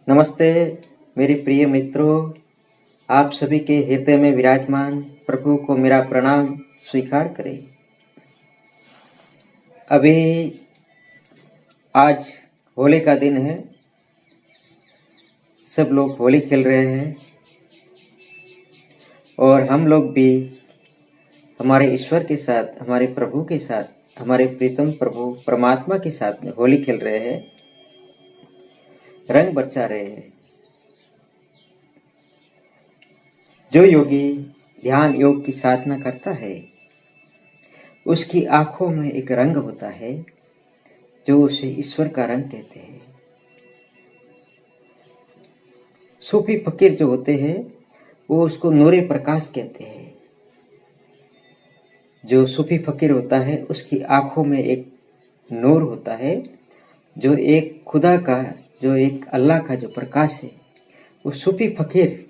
नमस्ते मेरे प्रिय मित्रों, आप सभी के हृदय में विराजमान प्रभु को मेरा प्रणाम स्वीकार करें। अभी आज होली का दिन है, सब लोग होली खेल रहे हैं और हम लोग भी हमारे ईश्वर के साथ, हमारे प्रभु के साथ, हमारे प्रीतम प्रभु परमात्मा के साथ में होली खेल रहे हैं, रंग बरसा रहे हैं। जो योगी ध्यान योग की साधना करता है, उसकी आंखों में एक रंग होता है जो उसे ईश्वर का रंग कहते हैं। सूफी फकीर जो होते हैं वो उसको नूरे प्रकाश कहते हैं। जो सूफी फकीर होता है उसकी आंखों में एक नूर होता है, जो एक खुदा का, जो एक अल्लाह का जो प्रकाश है। वो सूफी फकीर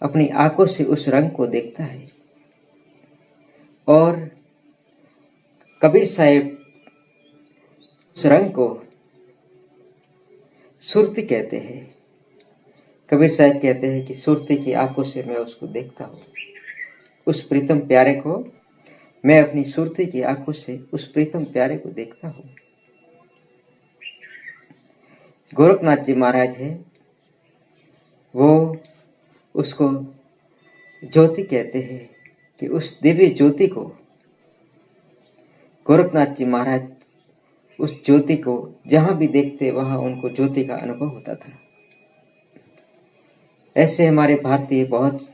अपनी आंखों से उस रंग को देखता है। और कबीर साहिब उस रंग को सुरती कहते हैं। कबीर साहिब कहते हैं कि सुरती की आंखों से मैं उसको देखता हूँ, उस प्रीतम प्यारे को मैं अपनी सुरती की आंखों से उस प्रीतम प्यारे को देखता हूँ। गोरखनाथ जी महाराज है, वो उसको ज्योति कहते हैं कि उस दिव्य ज्योति को गोरखनाथ जी महाराज उस ज्योति को जहां भी देखते वहां उनको ज्योति का अनुभव होता था। ऐसे हमारे भारतीय बहुत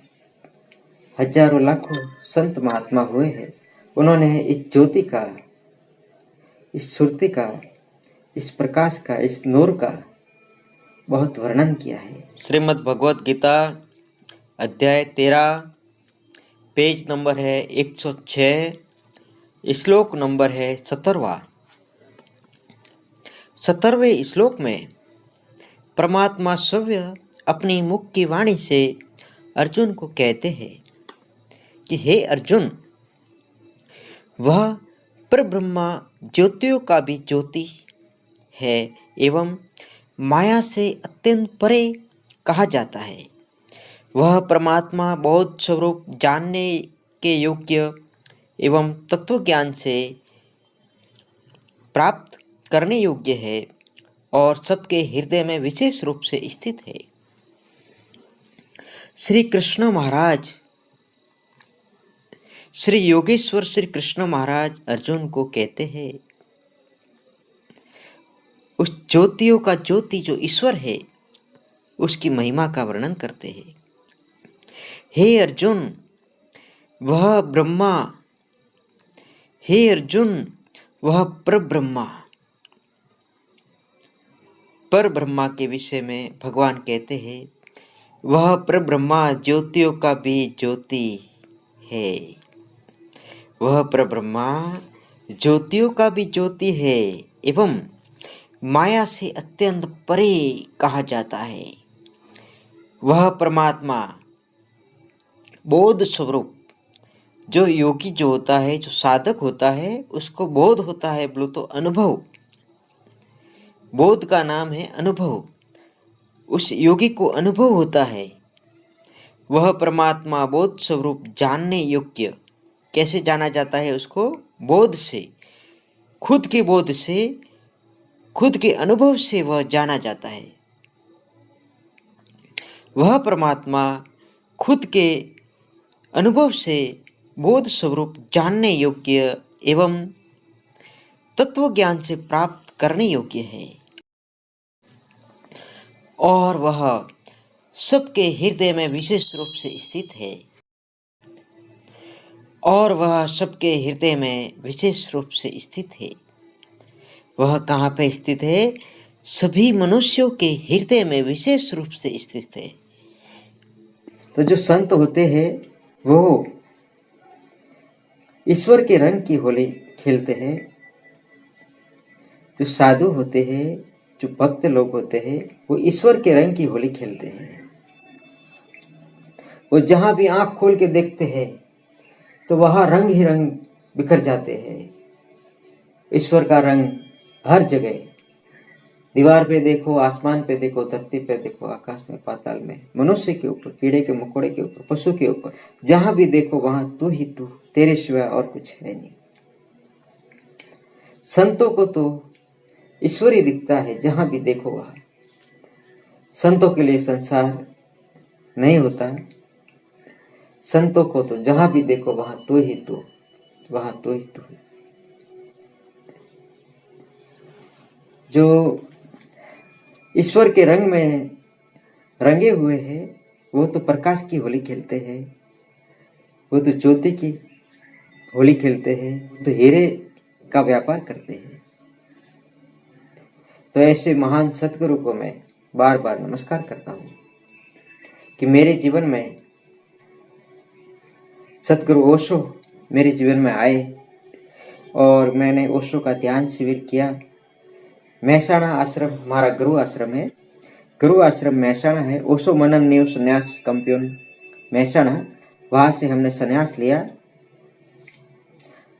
हजारों लाखों संत महात्मा हुए हैं। उन्होंने इस ज्योति का, इस सुरती का, इस प्रकाश का, इस नूर का बहुत वर्णन किया है। श्रीमद् भगवत गीता अध्याय 13, पेज नंबर है 106, श्लोक नंबर है 17वां। 17वें श्लोक में परमात्मा स्वयं अपनी मुख की वाणी से अर्जुन को कहते हैं कि हे अर्जुन, वह परब्रह्मा ज्योतियों का भी ज्योति है एवं माया से अत्यंत परे कहा जाता है। वह परमात्मा बोध स्वरूप जानने के योग्य एवं तत्व ज्ञान से प्राप्त करने योग्य है और सबके हृदय में विशेष रूप से स्थित है। श्री कृष्ण महाराज, श्री योगेश्वर श्री कृष्ण महाराज अर्जुन को कहते हैं, उस ज्योतियों का ज्योति जो ईश्वर है उसकी महिमा का वर्णन करते हैं। हे अर्जुन, वह ब्रह्मा, हे अर्जुन, वह परब्रह्मा। परब्रह्मा के विषय में भगवान कहते हैं, वह परब्रह्मा ज्योतियों का भी ज्योति है। वह परब्रह्मा ज्योतियों का भी ज्योति है एवं माया से अत्यंत परे कहा जाता है। वह परमात्मा बोध स्वरूप, जो योगी जो होता है, जो साधक होता है, उसको बोध होता है, बोलो तो अनुभव। बोध का नाम है अनुभव। उस योगी को अनुभव होता है। वह परमात्मा बोध स्वरूप जानने योग्य। कैसे जाना जाता है उसको? बोध से, खुद के बोध से, खुद के अनुभव से वह जाना जाता है। वह परमात्मा खुद के अनुभव से बोध स्वरूप जानने योग्य एवं तत्व ज्ञान से प्राप्त करने योग्य है और वह सबके हृदय में विशेष रूप से स्थित है। और वह सबके हृदय में विशेष रूप से स्थित है। वह कहाँ पे स्थित है? सभी मनुष्यों के हृदय में विशेष रूप से स्थित है। तो जो संत होते हैं वो ईश्वर के रंग की होली खेलते हैं। जो साधु होते हैं, जो भक्त लोग होते हैं, वो ईश्वर के रंग की होली खेलते हैं। वो जहां भी आंख खोल के देखते हैं तो वहां रंग ही रंग बिखर जाते हैं। ईश्वर का रंग हर जगह दीवार पे देखो, आसमान पे देखो, धरती पे देखो, आकाश में, पाताल में, मनुष्य के ऊपर, कीड़े के मकोड़े के ऊपर, पशु के ऊपर, जहां भी देखो वहां तू ही तू, तेरे सिवा और कुछ है नहीं। संतों को तो ईश्वर ही दिखता है जहां भी देखो वहां। संतों के लिए संसार नहीं होता। संतों को तो जहां भी देखो वहां तू ही तू, वहां तू ही तू। जो ईश्वर के रंग में रंगे हुए हैं वो तो प्रकाश की होली खेलते हैं, वो तो ज्योति की होली खेलते हैं, तो हीरे का व्यापार करते हैं। तो ऐसे महान सतगुरु को मैं बार बार नमस्कार करता हूँ कि मेरे जीवन में सतगुरु ओशो मेरे जीवन में आए और मैंने ओशो का ध्यान शिविर किया। महसाणा आश्रम हमारा गुरु आश्रम है, गुरु आश्रम महसाणा है। ओशो मनन न्यू संन्यास कंप्यून महसाणा, वहां से हमने संन्यास लिया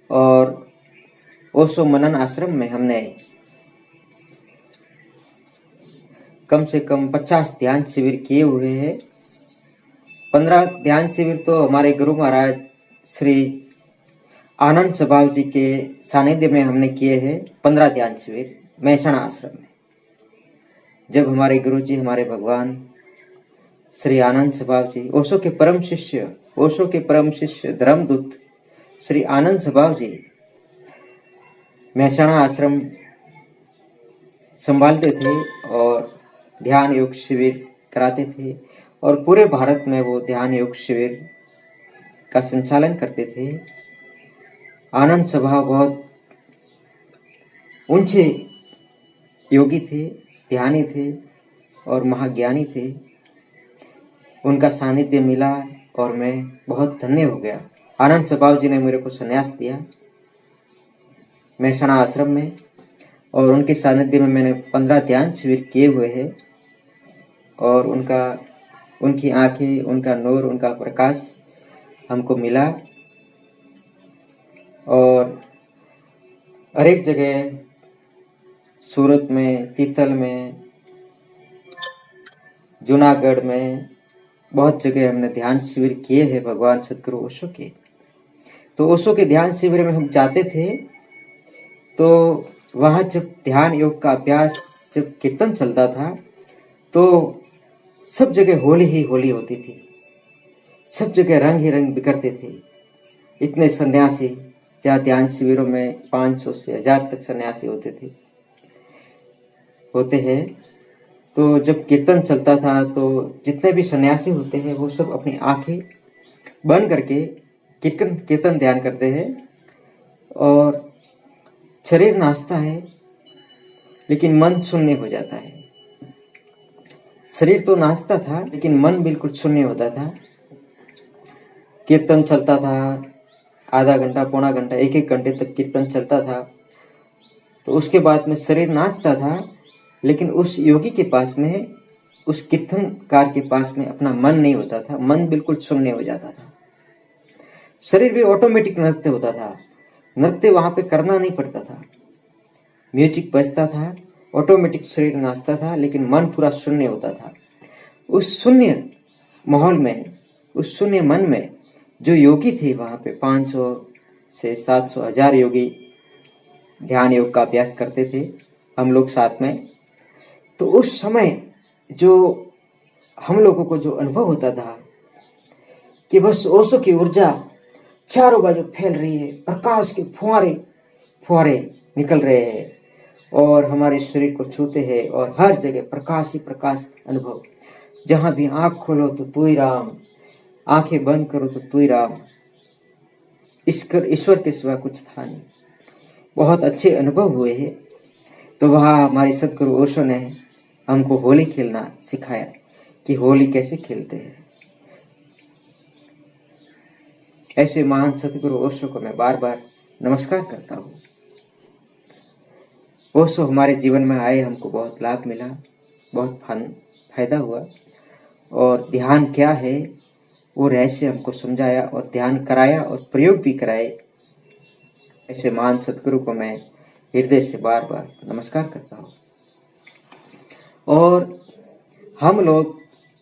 और ओशो मनन आश्रम में हमने कम से कम 50 ध्यान शिविर किए हुए हैं। 15 ध्यान शिविर तो हमारे गुरु महाराज श्री आनंद स्वभाव जी के सानिध्य में हमने किए हैं। 15 ध्यान शिविर महसाणा आश्रम में, जब हमारे गुरु जी, हमारे भगवान श्री आनंद स्वभाव जी, ओशो के परम शिष्य, ओशो के परम शिष्य धर्मदूत श्री आनंद स्वभाव जी महसाणा आश्रम संभालते थे और ध्यान योग शिविर कराते थे और पूरे भारत में वो ध्यान योग शिविर का संचालन करते थे। आनंद स्वभाव बहुत ऊंचे योगी थे, ध्यानी थे और महाज्ञानी थे। उनका सानिध्य मिला और मैं बहुत धन्य हो गया। आनंद स्वभाव जी ने मेरे को संन्यास दिया महसाणा आश्रम में और उनके सानिध्य में मैंने 15 ध्यान शिविर किए हुए हैं और उनकी आंखें, उनका नूर, उनका प्रकाश हमको मिला और हर एक जगह, सूरत में, तीथल में, जूनागढ़ में, बहुत जगह हमने ध्यान शिविर किए हैं भगवान सदगुरु ओशो के। तो ओशो के ध्यान शिविर में हम जाते थे तो वहाँ जब ध्यान योग का अभ्यास, जब कीर्तन चलता था तो सब जगह होली ही होली होती थी, सब जगह रंग ही रंग बिखरते थे। इतने सन्यासी, जहाँ ध्यान शिविरों में 500 से 1000 तक सन्यासी होते हैं। तो जब कीर्तन चलता था तो जितने भी सन्यासी होते हैं वो सब अपनी आंखें बंद करके कीर्तन ध्यान करते हैं और शरीर नाचता है लेकिन मन शून्य हो जाता है। शरीर तो नाचता था लेकिन मन बिल्कुल शून्य होता था। कीर्तन चलता था, आधा घंटा, पौना घंटा, 1-1 घंटे तक कीर्तन चलता था। तो उसके बाद में शरीर नाचता था लेकिन उस योगी के पास में, उस कीर्तनकार के पास में अपना मन नहीं होता था, मन बिल्कुल शून्य हो जाता था। शरीर भी ऑटोमेटिक नृत्य होता था, नृत्य वहां पे करना नहीं पड़ता था, म्यूजिक बजता था, ऑटोमेटिक शरीर नाचता था लेकिन मन पूरा शून्य होता था। उस शून्य माहौल में, उस शून्य मन में जो योगी थे वहां पे 500 से 700 1000 योगी ध्यान योग का अभ्यास करते थे, हम लोग साथ में। तो उस समय जो हम लोगों को जो अनुभव होता था कि बस ओशो की ऊर्जा चारों बाजू फैल रही है, प्रकाश के फुहारे निकल रहे हैं और हमारे शरीर को छूते हैं और हर जगह प्रकाश ही प्रकाश अनुभव। जहां भी आंख खोलो तो तू ही राम, आंखें बंद करो तो तू ही राम, ईश्वर के सिवा कुछ था नहीं। बहुत अच्छे अनुभव हुए हैं। तो वहाँ हमारे सदगुरु ओशो ने हमको होली खेलना सिखाया कि होली कैसे खेलते हैं। ऐसे महान सदगुरु ओशो को मैं बार बार नमस्कार करता हूँ। ओशो हमारे जीवन में आए, हमको बहुत लाभ मिला, बहुत फायदा हुआ और ध्यान क्या है वो रहस्य हमको समझाया और ध्यान कराया और प्रयोग भी कराए। ऐसे महान सदगुरु को मैं हृदय से बार बार नमस्कार करता हूँ। और हम लोग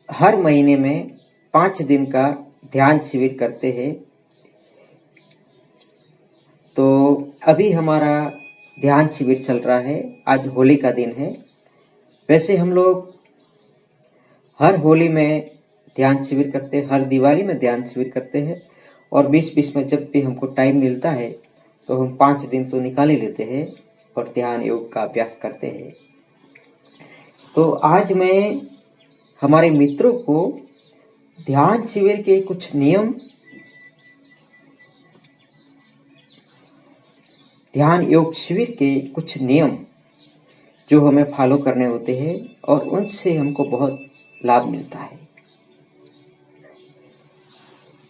हर महीने में 5 दिन का ध्यान शिविर करते हैं। तो अभी हमारा ध्यान शिविर चल रहा है। आज होली का दिन है। वैसे हम लोग हर होली में ध्यान शिविर करते हैं, हर दिवाली में ध्यान शिविर करते हैं, और बीच बीच में जब भी हमको टाइम मिलता है तो हम 5 दिन तो निकाल ही लेते हैं और ध्यान योग का अभ्यास करते हैं। तो आज मैं हमारे मित्रों को ध्यान शिविर के कुछ नियम, ध्यान योग शिविर के कुछ नियम जो हमें फॉलो करने होते हैं और उनसे हमको बहुत लाभ मिलता है।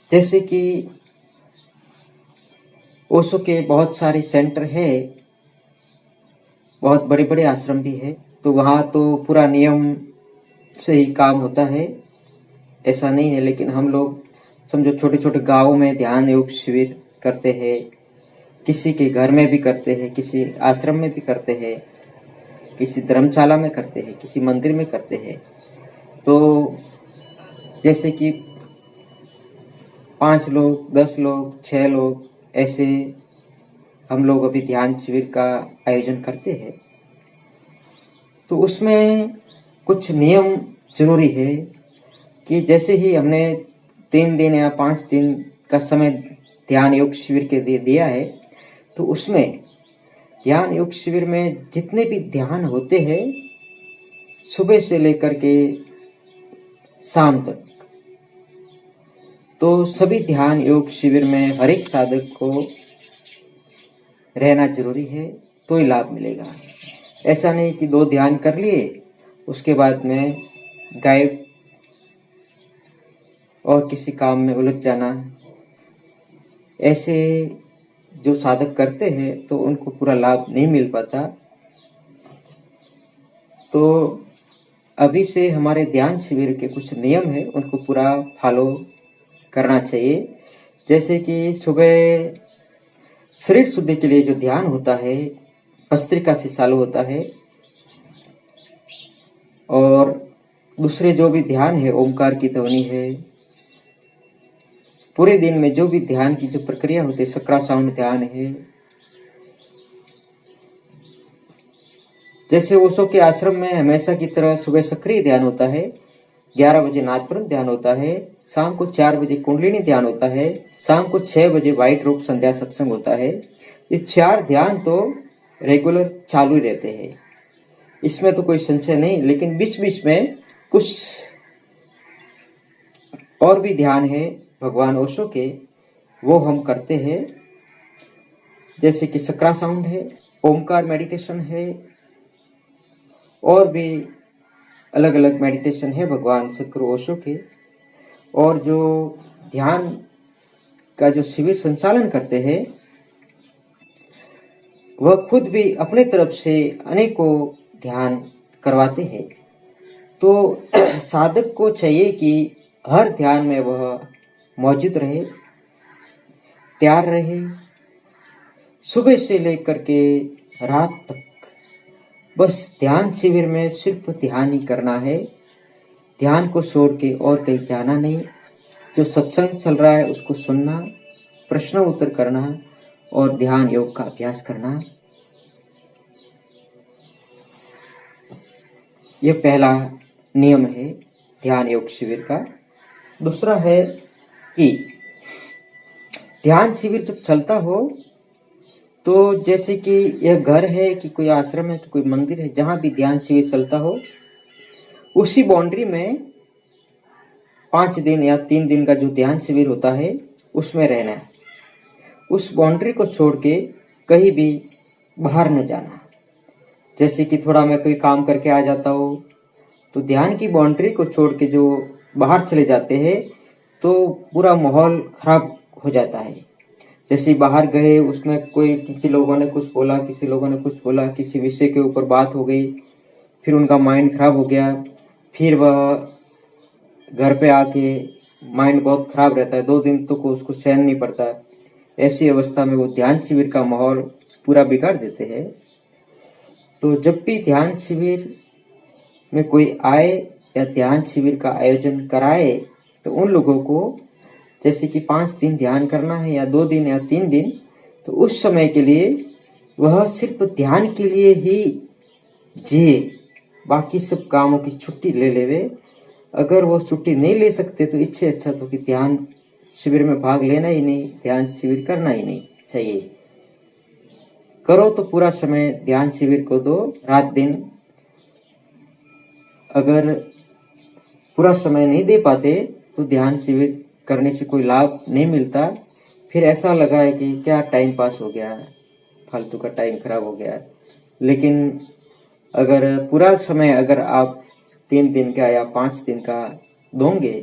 जैसे कि ओशो के बहुत सारे सेंटर है, बहुत बड़े बड़े आश्रम भी है, तो वहाँ तो पूरा नियम से ही काम होता है, ऐसा नहीं है। लेकिन हम लोग समझो छोटे छोटे गाँवों में ध्यान योग शिविर करते हैं, किसी के घर में भी करते हैं, किसी आश्रम में भी करते हैं, किसी धर्मशाला में करते हैं, किसी मंदिर में करते हैं। तो जैसे कि 5 लोग, 10 लोग, 6 लोग, ऐसे हम लोग अभी ध्यान शिविर का आयोजन करते हैं। तो उसमें कुछ नियम जरूरी है कि जैसे ही हमने 3 दिन या 5 दिन का समय ध्यान योग शिविर के लिए दिया है, तो उसमें ध्यान योग शिविर में जितने भी ध्यान होते हैं सुबह से लेकर के शाम तक, तो सभी ध्यान योग शिविर में हर एक साधक को रहना जरूरी है, तो ही लाभ मिलेगा। ऐसा नहीं कि 2 ध्यान कर लिए उसके बाद में गायब और किसी काम में उलझ जाना। ऐसे जो साधक करते हैं तो उनको पूरा लाभ नहीं मिल पाता। तो अभी से हमारे ध्यान शिविर के कुछ नियम है, उनको पूरा फॉलो करना चाहिए। जैसे कि सुबह शरीर शुद्धि के लिए जो ध्यान होता है भस्त्रिका से चालू होता है, और दूसरे जो भी ध्यान है ओमकार की ध्वनि है। पूरे दिन में जो भी ध्यान की जो प्रक्रिया होती है सक्रा साउंड ध्यान है। जैसे ओशो के आश्रम में हमेशा की तरह सुबह सक्रिय ध्यान होता है, 11 बजे नादपुरम ध्यान होता है, शाम को 4 बजे कुंडलिनी ध्यान होता है, शाम को 6 बजे व्हाइट रूप संध्या सत्संग होता है। ये 4 ध्यान तो रेगुलर चालू ही रहते हैं, इसमें तो कोई संशय नहीं। लेकिन बीच बीच में कुछ और भी ध्यान है भगवान ओशो के, वो हम करते हैं। जैसे कि सक्रा साउंड है, ओमकार मेडिटेशन है, और भी अलग अलग मेडिटेशन है भगवान सदगुरु ओशो के। और जो ध्यान का जो शिविर संचालन करते हैं वह खुद भी अपने तरफ से अनेकों ध्यान करवाते हैं। तो साधक को चाहिए कि हर ध्यान में वह मौजूद रहे, तैयार रहे। सुबह से लेकर के रात तक बस ध्यान शिविर में सिर्फ ध्यान ही करना है, ध्यान को छोड़ के और कहीं जाना नहीं। जो सत्संग चल रहा है उसको सुनना, प्रश्न उत्तर करना और ध्यान योग का अभ्यास करना। यह पहला नियम है ध्यान योग शिविर का। दूसरा है कि ध्यान शिविर जब चलता हो तो जैसे कि यह घर है कि कोई आश्रम है कि कोई मंदिर है, जहां भी ध्यान शिविर चलता हो उसी बाउंड्री में 5 दिन या 3 दिन का जो ध्यान शिविर होता है उसमें रहना है। उस बाउंड्री को छोड़ के कहीं भी बाहर न जाना। जैसे कि थोड़ा मैं कोई काम करके आ जाता हो तो ध्यान की बाउंड्री को छोड़ के जो बाहर चले जाते हैं तो पूरा माहौल खराब हो जाता है। जैसे बाहर गए, उसमें कोई किसी लोगों ने कुछ बोला, किसी लोगों ने कुछ बोला, किसी विषय के ऊपर बात हो गई, फिर उनका माइंड खराब हो गया, फिर वह घर पे आके माइंड बहुत खराब रहता है, 2 दिन तो उसको सहन नहीं पड़ता। ऐसी अवस्था में वो ध्यान शिविर का माहौल पूरा बिगाड़ देते हैं। तो जब भी ध्यान शिविर में कोई आए या ध्यान शिविर का आयोजन कराए तो उन लोगों को जैसे कि 5 दिन ध्यान करना है या 2 दिन या 3 दिन, तो उस समय के लिए वह सिर्फ ध्यान के लिए ही जिए, बाकी सब कामों की छुट्टी ले लेवे। अगर वो छुट्टी नहीं ले सकते तो इससे अच्छा तो कि ध्यान शिविर में भाग लेना ही नहीं, ध्यान शिविर करना ही नहीं चाहिए। करो तो पूरा समय ध्यान शिविर को दो, रात दिन। अगर पूरा समय नहीं दे पाते तो ध्यान शिविर करने से कोई लाभ नहीं मिलता। फिर ऐसा लगा है कि क्या टाइम पास हो गया, फालतू का टाइम खराब हो गया। लेकिन अगर पूरा समय अगर आप 3 दिन का या 5 दिन का दोगे,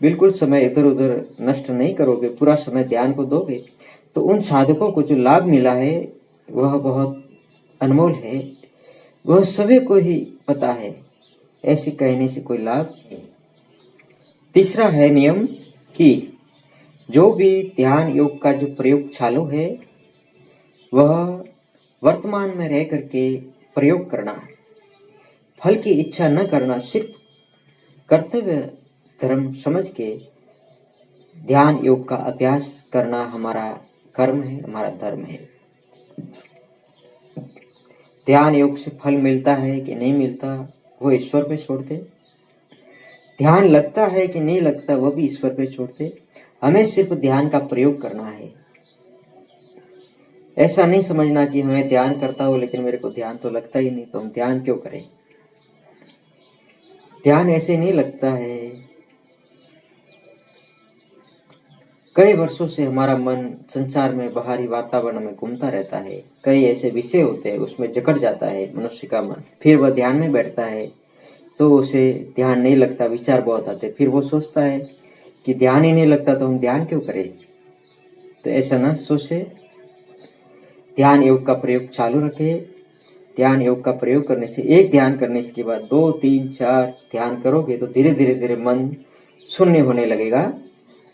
बिल्कुल समय इधर उधर नष्ट नहीं करोगे, पूरा समय ध्यान को दोगे, तो उन साधकों को जो लाभ मिला है वह बहुत अनमोल है। वह सभी को ही पता है, ऐसे कहने से कोई लाभ नहीं। तीसरा है नियम कि जो भी ध्यान योग का जो प्रयोग चालू है वह वर्तमान में रह करके प्रयोग करना, फल की इच्छा न करना, सिर्फ कर्तव्य धर्म समझ के ध्यान योग का अभ्यास करना हमारा कर्म है, हमारा धर्म है। ध्यान योग से फल मिलता है कि नहीं मिलता वो ईश्वर पे छोड़ दे, ध्यान लगता है कि नहीं लगता वो भी ईश्वर पे छोड़ दे। हमें सिर्फ ध्यान का प्रयोग करना है। ऐसा नहीं समझना कि हमें ध्यान करता हो लेकिन मेरे को ध्यान तो लगता ही नहीं, तो हम ध्यान क्यों करें। ध्यान ऐसे नहीं लगता है। कई वर्षों से हमारा मन संसार में बाहरी वातावरण में घूमता रहता है। कई ऐसे विषय होते हैं उसमें जकड़ जाता है मनुष्य का मन। फिर वह ध्यान में बैठता है तो उसे ध्यान नहीं लगता, विचार बहुत आते। फिर वो सोचता है कि ध्यान ही नहीं लगता तो हम ध्यान क्यों करें। तो ऐसा ना सोचे, ध्यान योग का प्रयोग चालू रखे। ध्यान योग का प्रयोग करने से, एक ध्यान करने के बाद 2, 3, 4 ध्यान करोगे तो धीरे धीरे धीरे मन शून्य होने लगेगा,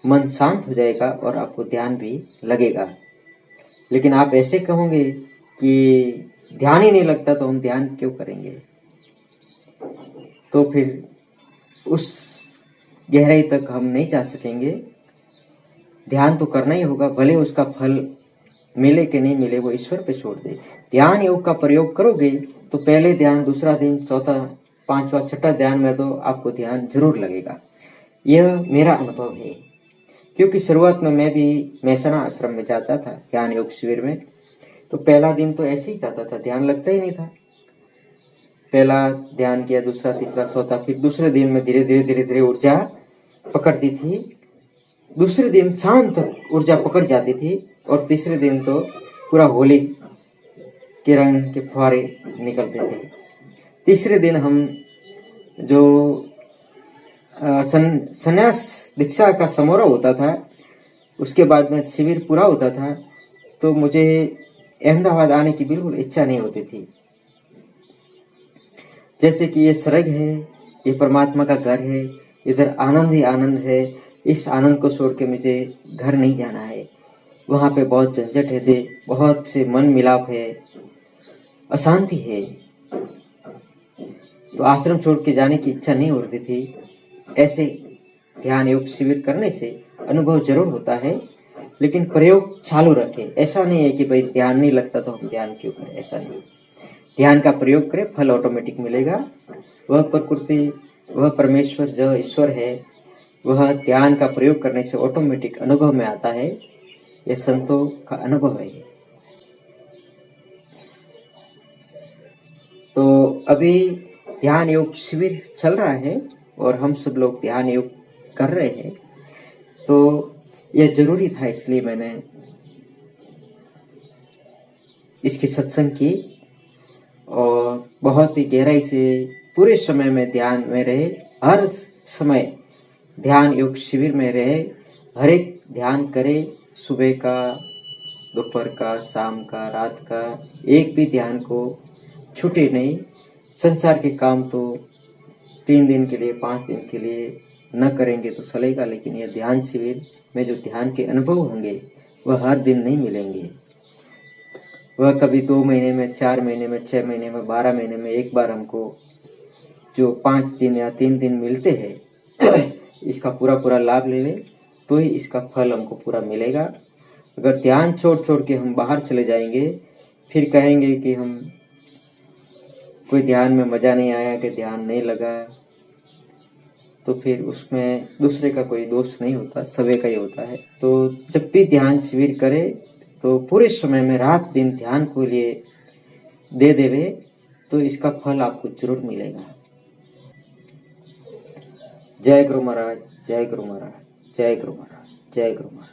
मन शांत हो जाएगा और आपको ध्यान भी लगेगा। लेकिन आप ऐसे कहोगे कि ध्यान ही नहीं लगता तो हम ध्यान क्यों करेंगे, तो फिर उस गहराई तक हम नहीं जा सकेंगे। ध्यान तो करना ही होगा, भले उसका फल मिले कि नहीं मिले वो ईश्वर पे छोड़ दे। ध्यान योग का प्रयोग करोगे तो पहले ध्यान, दूसरा दिन, चौथा, 5वां, 6ठा ध्यान में तो आपको ध्यान जरूर लगेगा। यह मेरा अनुभव है, क्योंकि शुरुआत में मैं भी मैसना आश्रम में जाता था ध्यान योग शिविर में, तो पहला दिन तो ऐसे ही जाता था, ध्यान लगता ही नहीं था। पहला ध्यान किया, दूसरा, तीसरा, चौथा, फिर दूसरे दिन में धीरे धीरे ऊर्जा पकड़ती थी। दूसरे दिन शाम तक ऊर्जा पकड़ जाती थी और तीसरे दिन तो पूरा होली के रंग के फुहारे निकलते थे। तीसरे दिन हम जो संन्यास दीक्षा का समारोह होता था, उसके बाद में शिविर पूरा होता था, तो मुझे अहमदाबाद आने की बिल्कुल इच्छा नहीं होती थी। जैसे कि ये स्वर्ग है, ये परमात्मा का घर है, इधर आनंद ही आनंद है, इस आनंद को छोड़ के मुझे घर नहीं जाना है। वहाँ पे बहुत झंझट है, बहुत से मन मिलाप है, अशांति है, तो आश्रम छोड़ के जाने की इच्छा नहीं होती थी। ऐसे ध्यान योग शिविर करने से अनुभव जरूर होता है, लेकिन प्रयोग चालू रखें। ऐसा नहीं है कि भाई ध्यान नहीं लगता तो हम ध्यान क्यों करें, ऐसा नहीं। ध्यान का प्रयोग करें, फल ऑटोमेटिक मिलेगा। वह प्रकृति, वह परमेश्वर जो ईश्वर है, वह ध्यान का प्रयोग करने से ऑटोमेटिक अनुभव में आता है। यह संतों का अनुभव है। तो अभी ध्यान योग शिविर चल रहा है और हम सब लोग ध्यान योग कर रहे हैं, तो यह जरूरी था, इसलिए मैंने इसकी सत्संग की और बहुत ही गहराई से पूरे समय में ध्यान में रहे, हर समय ध्यान योग शिविर में रहे, हर एक ध्यान करे, सुबह का, दोपहर का, शाम का, रात का, एक भी ध्यान को छूटे नहीं। संसार के काम तो 3 दिन के लिए, 5 दिन के लिए न करेंगे तो चलेगा, लेकिन यह ध्यान शिविर में जो ध्यान के अनुभव होंगे वह हर दिन नहीं मिलेंगे। वह कभी 2 महीने में, 4 महीने में, 6 महीने में, 12 महीने में एक बार हमको जो 5 दिन या 3 दिन मिलते हैं इसका पूरा पूरा लाभ लेवे तो ही इसका फल हमको पूरा मिलेगा। अगर ध्यान छोड़ छोड़ के हम बाहर चले जाएंगे, फिर कहेंगे कि हम कोई ध्यान में मज़ा नहीं आया, कि ध्यान नहीं लगा, तो फिर उसमें दूसरे का कोई दोष नहीं होता, सभी का ही होता है। तो जब भी ध्यान शिविर करे तो पूरे समय में रात दिन ध्यान को लिए दे देवे तो इसका फल आपको जरूर मिलेगा। जय गुरु महाराज, जय गुरु महाराज, जय गुरु महाराज, जय गुरु महाराज।